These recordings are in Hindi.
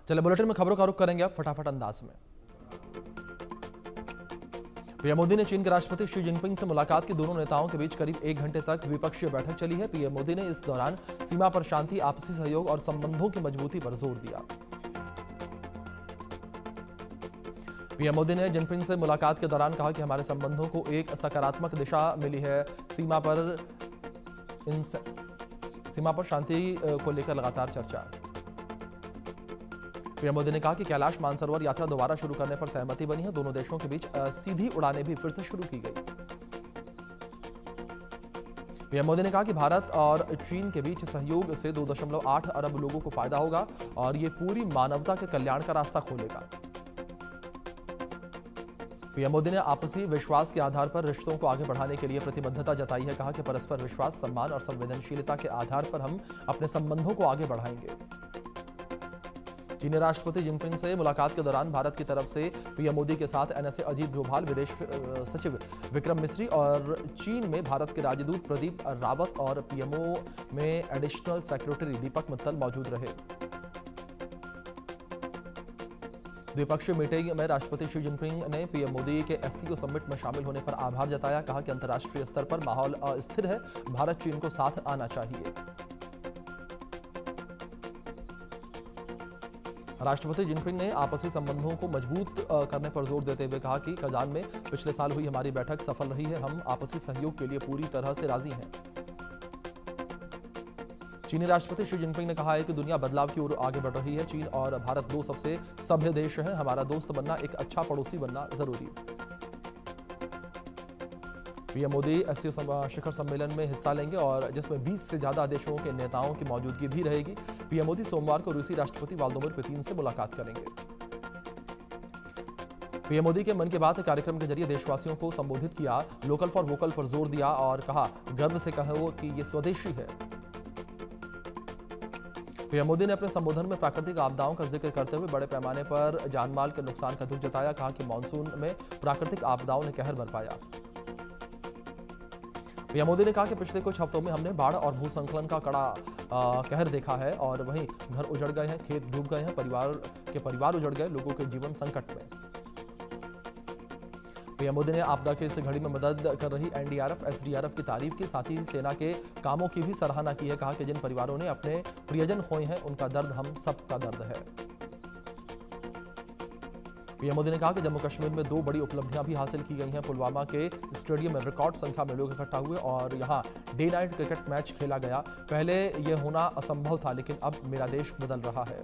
चले बुलेटिन में खबरों का रुख करेंगे अब फटाफट अंदाज में। पीएम मोदी ने चीन के राष्ट्रपति शी जिनपिंग से मुलाकात की। दोनों नेताओं के बीच करीब 1 घंटे तक द्विपक्षीय बैठक चली है। पीएम मोदी ने इस दौरान सीमा पर शांति, आपसी सहयोग और संबंधों की मजबूती पर जोर दिया। पीएम मोदी ने जिनपिंग से मुलाकात के दौरान कहा कि हमारे संबंधों को एक सकारात्मक दिशा मिली है। सीमा पर शांति को लेकर लगातार चर्चा। पीएम मोदी ने कहा कि कैलाश मानसरोवर यात्रा दोबारा शुरू करने पर सहमति बनी है। दोनों देशों के बीच सीधी उड़ानें भी फिर से शुरू की गई। पीएम मोदी ने कहा कि भारत और चीन के बीच सहयोग से 2.8 अरब लोगों को फायदा होगा और ये पूरी मानवता के कल्याण का रास्ता खोलेगा। पीएम मोदी ने आपसी विश्वास के आधार पर रिश्तों को आगे बढ़ाने के लिए प्रतिबद्धता जताई है। कहा कि परस्पर विश्वास, सम्मान और संवेदनशीलता के आधार पर हम अपने संबंधों को आगे बढ़ाएंगे। चीनी राष्ट्रपति जिनपिंग से मुलाकात के दौरान भारत की तरफ से पीएम मोदी के साथ एनएसए अजीत डोभाल, विदेश सचिव विक्रम मिस्री और चीन में भारत के राजदूत प्रदीप रावत और पीएमओ में एडिशनल सेक्रेटरी दीपक मित्तल मौजूद रहे। द्विपक्षीय मीटिंग में राष्ट्रपति शी जिनपिंग ने पीएम मोदी के एससीओ समिट में शामिल होने पर आभार जताया। कहा कि अंतर्राष्ट्रीय स्तर पर माहौल अस्थिर है, भारत चीन को साथ आना चाहिए। राष्ट्रपति जिनपिंग ने आपसी संबंधों को मजबूत करने पर जोर देते हुए कहा कि कजान में पिछले साल हुई हमारी बैठक सफल रही है। हम आपसी सहयोग के लिए पूरी तरह से राजी हैं। चीनी राष्ट्रपति शी जिनपिंग ने कहा है कि दुनिया बदलाव की ओर आगे बढ़ रही है। चीन और भारत 2 सबसे सभ्य देश हैं। हमारा दोस्त बनना, एक अच्छा पड़ोसी बनना जरूरी है। पीएम मोदी एससीओ शिखर सम्मेलन में हिस्सा लेंगे और जिसमें 20 से ज्यादा देशों के नेताओं की मौजूदगी भी रहेगी। पीएम मोदी सोमवार को रूसी राष्ट्रपति व्लादिमीर पुतिन से मुलाकात करेंगे। पीएम मोदी के मन की बात कार्यक्रम के जरिए देशवासियों को संबोधित किया। लोकल फॉर वोकल पर जोर दिया और कहा, गर्व से कहो कि ये स्वदेशी है। पीएम मोदी ने अपने संबोधन में प्राकृतिक आपदाओं का जिक्र करते हुए बड़े पैमाने पर जानमाल के नुकसान का दुख जताया। कहा कि मानसून में प्राकृतिक आपदाओं ने कहर बरपाया। पीएम मोदी ने कहा कि पिछले कुछ हफ्तों में हमने बाढ़ और भूस्खलन का कड़ा कहर देखा है और वहीं घर उजड़ गए हैं, खेत डूब गए हैं, परिवार उजड़ गए, लोगों के जीवन संकट में। पीएम मोदी ने आपदा की इस घड़ी में मदद कर रही एनडीआरएफ, एसडीआरएफ की तारीफ की। साथ ही सेना के कामों की भी सराहना की है। कहा कि जिन परिवारों ने अपने प्रियजन खोए हैं, उनका दर्द हम सबका दर्द है। पीएम मोदी ने कहा कि जम्मू कश्मीर में 2 बड़ी उपलब्धियां भी हासिल की गई हैं। पुलवामा के स्टेडियम में रिकॉर्ड संख्या में लोग इकट्ठा हुए और यहां डे नाइट क्रिकेट मैच खेला गया। पहले यह होना असंभव था, लेकिन अब मेरा देश बदल रहा है।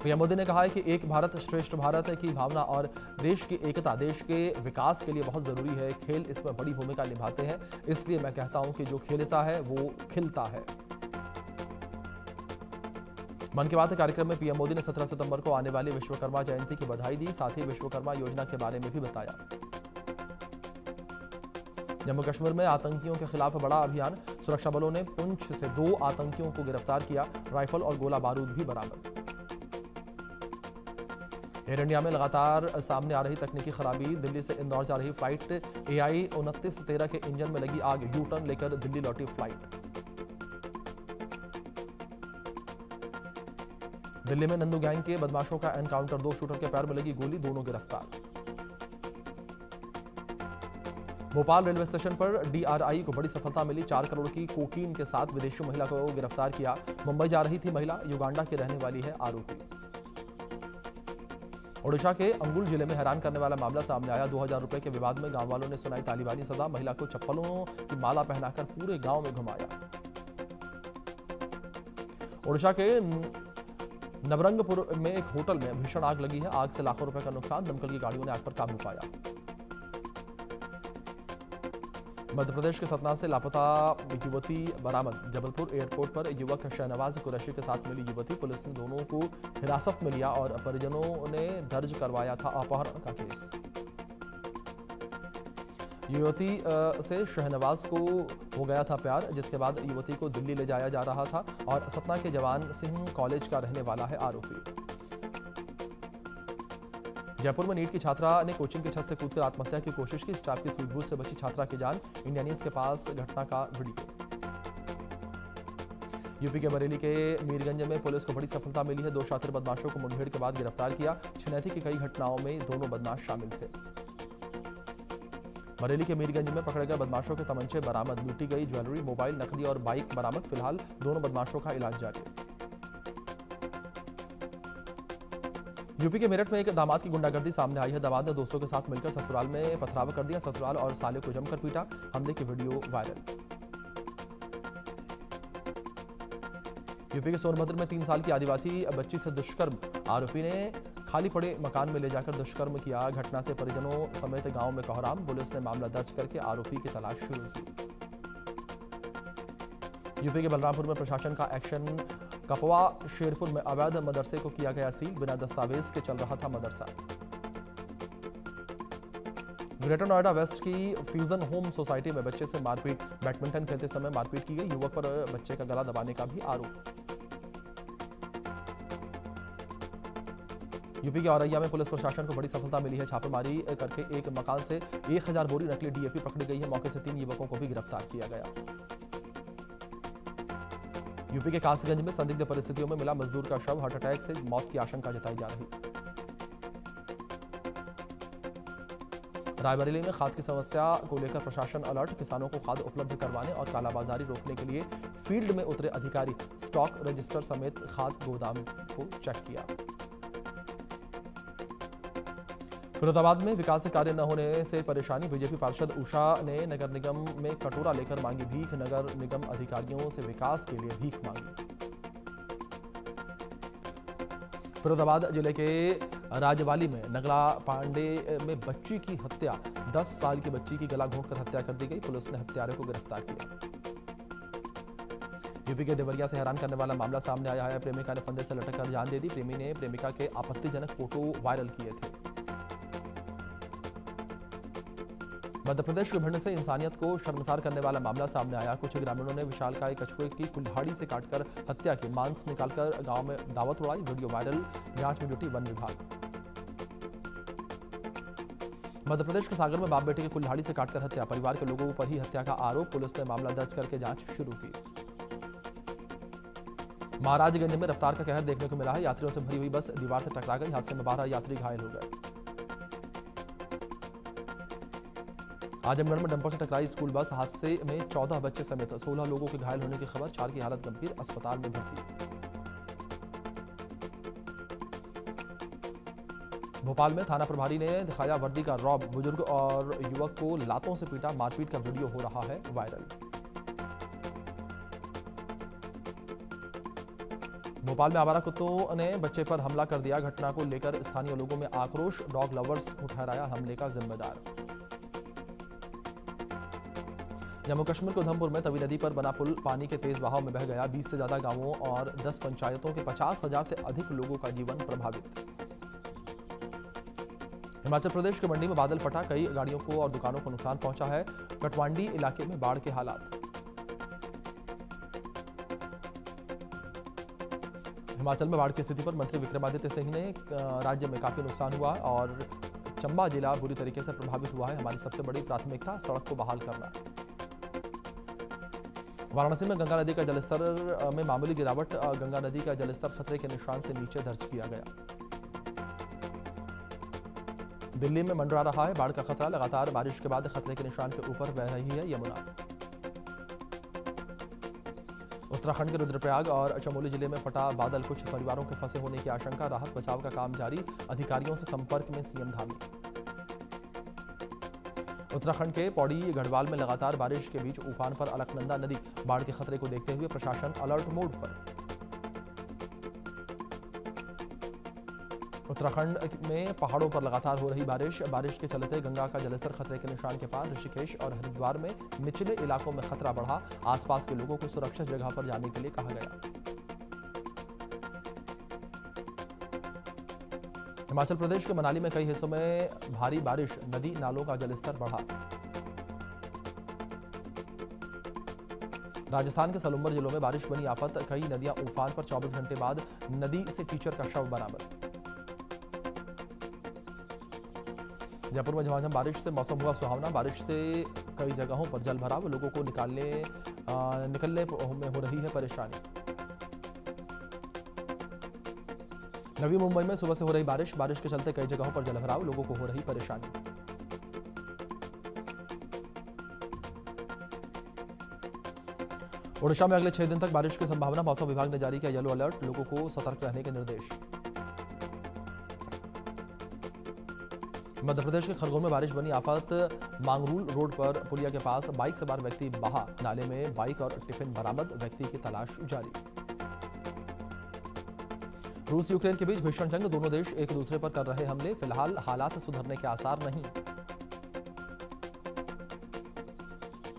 पीएम मोदी ने कहा है कि एक भारत श्रेष्ठ भारत की भावना और देश की एकता देश के विकास के लिए बहुत जरूरी है। खेल इसमें बड़ी भूमिका निभाते हैं, इसलिए मैं कहता हूं कि जो खेलता है वो खिलता है। मन की बात कार्यक्रम में पीएम मोदी ने 17 सितंबर को आने वाली विश्वकर्मा जयंती की बधाई दी। साथ ही विश्वकर्मा योजना के बारे में भी बताया। जम्मू कश्मीर में आतंकियों के खिलाफ बड़ा अभियान। सुरक्षा बलों ने पुंछ से 2 आतंकियों को गिरफ्तार किया। राइफल और गोला बारूद भी बरामद। एयर इंडिया में लगातार सामने आ रही तकनीकी खराबी। दिल्ली से इंदौर जा रही फ्लाइट AI 2913 के इंजन में लगी आग। यू टर्न लेकर दिल्ली लौटी फ्लाइट। दिल्ली में नंदू गैंग के बदमाशों का एनकाउंटर। 2 शूटर के पैर में लगी गोली, दोनों गिरफ्तार। भोपाल रेलवे स्टेशन पर DRI को बड़ी सफलता मिली। 4 करोड़ की कोकीन के साथ विदेशी महिला को गिरफ्तार किया। मुंबई जा रही थी महिला, युगांडा की रहने वाली है आरोपी। ओडिशा के अंगुल जिले में हैरान करने वाला मामला सामने आया। 2000 रुपए के विवाद में गांव वालों ने सुनाई तालिबानी सजा। महिला को चप्पलों की माला पहनाकर पूरे गांव में घुमाया। ओडिशा के नवरंगपुर में एक होटल में भीषण आग लगी है। आग से लाखों रुपए का नुकसान। दमकल की गाड़ियों ने आग पर काबू पाया। मध्य प्रदेश के सतना से लापता युवती बरामद। जबलपुर एयरपोर्ट पर युवक शहनवाज कुरैशी के साथ मिली युवती। पुलिस ने दोनों को हिरासत में लिया और परिजनों ने दर्ज करवाया था अपहरण का केस। युवती से शहनवाज को हो गया था प्यार, जिसके बाद युवती को दिल्ली ले जाया जा रहा था और सतना के जवान सिंह कॉलेज का रहने वाला है आरोपी। जयपुर में नीट की छात्रा ने कोचिंग की छत से कूदकर आत्महत्या की कोशिश की। स्टाफ की सूझबूझ से बची छात्रा की जान। इंडिया न्यूज के पास घटना का वीडियो। यूपी के बरेली के मीरगंज में पुलिस को बड़ी सफलता मिली है। 2 शातिर बदमाशों को मुठभेड़ के बाद गिरफ्तार किया। छिनैती की कई घटनाओं में दोनों बदमाश शामिल थे। बरेली के मीरगंज में पकड़े गए बदमाशों के तमंचे बरामद, लूटी गई ज्वेलरी, मोबाइल, नकदी और बाइक बरामद। फिलहाल दोनों बदमाशों का इलाज जारी है। यूपी के मेरठ में एक दामाद की गुंडागर्दी सामने आई है। दामाद ने दोस्तों के साथ मिलकर ससुराल में पथराव कर दिया। ससुराल और साले को जमकर पीटा। हमले की वीडियो वायरल। यूपी के सोनभद्र में 3 साल की आदिवासी बच्ची से दुष्कर्म, आरोपी ने खाली पड़े मकान में ले जाकर दुष्कर्म किया। घटना से परिजनों समेत गांव में कोहराम। पुलिस ने मामला दर्ज करके आरोपी की तलाश शुरू की। यूपी के बलरामपुर में प्रशासन का एक्शन। कपवा शेरपुर में अवैध मदरसे को किया गया सील। बिना दस्तावेज के चल रहा था मदरसा। ग्रेटर नोएडा वेस्ट की फ्यूजन होम सोसाइटी में बच्चे से मारपीट। बैडमिंटन खेलते समय मारपीट की गई। युवक पर बच्चे का गला दबाने का भी आरोप। यूपी के औरैया में पुलिस प्रशासन को बड़ी सफलता मिली है। छापेमारी करके एक मकान से 1000 बोरी नकली डीएपी पकड़ी गई है। मौके से 3 युवकों को भी गिरफ्तार किया गया। यूपी के कासगंज में संदिग्ध परिस्थितियों में मिला मजदूर का शव। हार्ट अटैक से मौत की आशंका जताई जा रही। रायबरेली में खाद की समस्या को लेकर प्रशासन अलर्ट। किसानों को खाद उपलब्ध करवाने और कालाबाजारी रोकने के लिए फील्ड में उतरे अधिकारी। स्टॉक रजिस्टर समेत खाद गोदाम को चेक किया। फिरोजाबाद में विकास कार्य न होने से परेशानी। बीजेपी पार्षद उषा ने नगर निगम में कटोरा लेकर मांगी भीख। नगर निगम अधिकारियों से विकास के लिए भीख मांगी। फिरोजाबाद जिले के राजवाली में नगला पांडे में बच्ची की हत्या। 10 साल की बच्ची की गला घोंटकर हत्या कर दी गई। पुलिस ने हत्यारे को गिरफ्तार किया। यूपी के देवरिया से हैरान करने वाला मामला सामने आया है। प्रेमिका ने फंदे से लटककर जान दे दी। प्रेमी ने प्रेमिका के आपत्तिजनक फोटो वायरल किए थे। मध्य प्रदेश के भिंड से इंसानियत को शर्मसार करने वाला मामला सामने आया। कुछ ग्रामीणों ने विशालकाय कछुए की कुल्हाड़ी से काटकर हत्या की। मांस निकालकर गांव में दावत उड़ाई। Video viral. जांच में जुटी वन विभाग। मध्य प्रदेश के सागर में बाप बेटे की कुल्हाड़ी से काटकर हत्या। परिवार के लोगों पर ही हत्या का आरोप। पुलिस ने मामला दर्ज करके जांच शुरू की। महाराजगंज में रफ्तार का कहर देखने को मिला है। यात्रियों से भरी हुई बस दीवार से टकरा गई। हादसे में 12 यात्री घायल हो गए। आजमगढ़ में डंपर से टकराई स्कूल बस। हादसे में 14 बच्चे समेत 16 लोगों के घायल होने की खबर। 4 की हालत गंभीर, अस्पताल में भर्ती। भोपाल में थाना प्रभारी ने दिखाया वर्दी का रौब। बुजुर्ग और युवक को लातों से पीटा। मारपीट का वीडियो हो रहा है वायरल। भोपाल में आवारा कुत्तों ने बच्चे पर हमला कर दिया। घटना को लेकर स्थानीय लोगों में आक्रोश। डॉग लवर्स को ठहराया हमले का जिम्मेदार। जम्मू कश्मीर के उधमपुर में तवी नदी पर बना पुल पानी के तेज बहाव में बह गया। 20 से ज्यादा गांवों और 10 पंचायतों के 50,000 से अधिक लोगों का जीवन प्रभावित। हिमाचल प्रदेश के मंडी में बादल फटा। कई गाड़ियों को और दुकानों को नुकसान पहुंचा है। कटवांडी इलाके में बाढ़ के हालात। हिमाचल में बाढ़ की स्थिति पर मंत्री विक्रमादित्य सिंह ने राज्य में काफी नुकसान हुआ और चंबा जिला बुरी तरीके से प्रभावित हुआ है। हमारी सबसे बड़ी प्राथमिकता सड़क को बहाल करना। वाराणसी में गंगा नदी का जलस्तर में मामूली गिरावट। गंगा नदी का जलस्तर खतरे के निशान से नीचे दर्ज किया गया। दिल्ली में मंडरा रहा है बाढ़ का खतरा। लगातार बारिश के बाद खतरे के निशान के ऊपर बह रही है यमुना। उत्तराखंड के रुद्रप्रयाग और चमोली जिले में फटा बादल। कुछ परिवारों के फंसे होने की आशंका। राहत बचाव का काम जारी। अधिकारियों से संपर्क में सीएम धामी। उत्तराखंड के पौड़ी गढ़वाल में लगातार बारिश के बीच उफान पर अलकनंदा नदी। बाढ़ के खतरे को देखते हुए प्रशासन अलर्ट मोड पर। उत्तराखंड में पहाड़ों पर लगातार हो रही बारिश के चलते गंगा का जलस्तर खतरे के निशान के पार। ऋषिकेश और हरिद्वार में निचले इलाकों में खतरा बढ़ा। आसपास के लोगों को सुरक्षित जगह पर जाने के लिए कहा गया। हिमाचल प्रदेश के मनाली में कई हिस्सों में भारी बारिश। नदी नालों का जलस्तर बढ़ा। राजस्थान के सलुम्बर जिलों में बारिश बनी आफत। कई नदियां उफान पर। 24 घंटे बाद नदी से टीचर का शव बरामद। जयपुर में झमाझम बारिश से मौसम हुआ सुहावना। बारिश से कई जगहों पर जल भराव। लोगों को निकलने में हो रही है परेशानी। नवी मुंबई में सुबह से हो रही बारिश के चलते कई जगहों पर जलभराव, लोगों को हो रही परेशानी। ओडिशा में अगले 6 दिन तक बारिश की संभावना, मौसम विभाग ने जारी किया येलो अलर्ट, लोगों को सतर्क रहने के निर्देश। मध्य प्रदेश के खरगोन में बारिश बनी आफत, मांगरूल रोड पर पुलिया के पास बाइक सवार व्यक्ति बहा, नाले में बाइक और टिफिन बरामद, व्यक्ति की तलाश जारी। रूस यूक्रेन के बीच भीषण जंग, दोनों देश एक दूसरे पर कर रहे हमले, फिलहाल हालात सुधरने के आसार नहीं।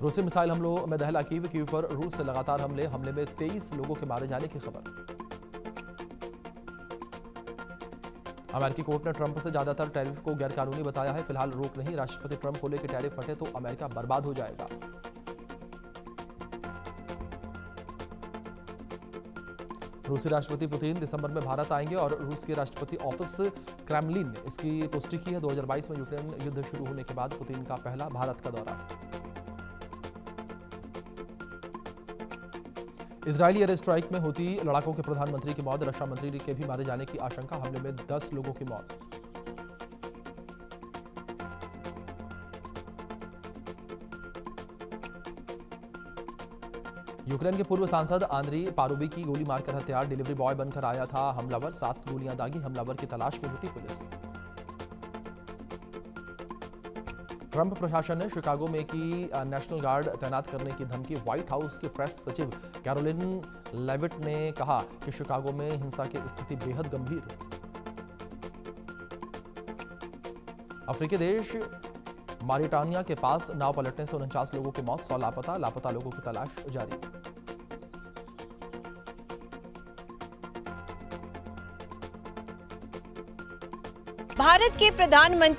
रूसी मिसाइल हमलों में दहला कीव पर रूस से लगातार हमले में 23 लोगों के मारे जाने की खबर। अमेरिकी कोर्ट ने ट्रंप से ज्यादातर टैरिफ को गैरकानूनी बताया है, फिलहाल रोक नहीं, राष्ट्रपति ट्रंप को लेकर टैरिफ हटे तो अमेरिका बर्बाद हो जाएगा। रूसी राष्ट्रपति पुतिन दिसंबर में भारत आएंगे और रूस के राष्ट्रपति ऑफिस क्रेमलिन ने इसकी पुष्टि की है। 2022 में यूक्रेन युद्ध शुरू होने के बाद पुतिन का पहला भारत का दौरा। इजरायली एयर स्ट्राइक में होती लड़ाकों के प्रधानमंत्री की मौत, रक्षा मंत्री के भी मारे जाने की आशंका, हमले में 10 लोगों की मौत। यूक्रेन के पूर्व सांसद आंद्री पारुबी की गोली मारकर हत्या, डिलीवरी बॉय बनकर आया था हमलावर, 7 गोलियां दागी, हमलावर की तलाश में जुटी पुलिस। ट्रंप प्रशासन ने शिकागो में की नेशनल गार्ड तैनात करने की धमकी, व्हाइट हाउस के प्रेस सचिव कैरोलिन लेविट ने कहा कि शिकागो में हिंसा की स्थिति बेहद गंभीर। अफ्रीकी देश मारिटानिया के पास नाव पलटने से 49 लोगों की मौत, 100 लापता लोगों की तलाश जारी। भारत के प्रधानमंत्री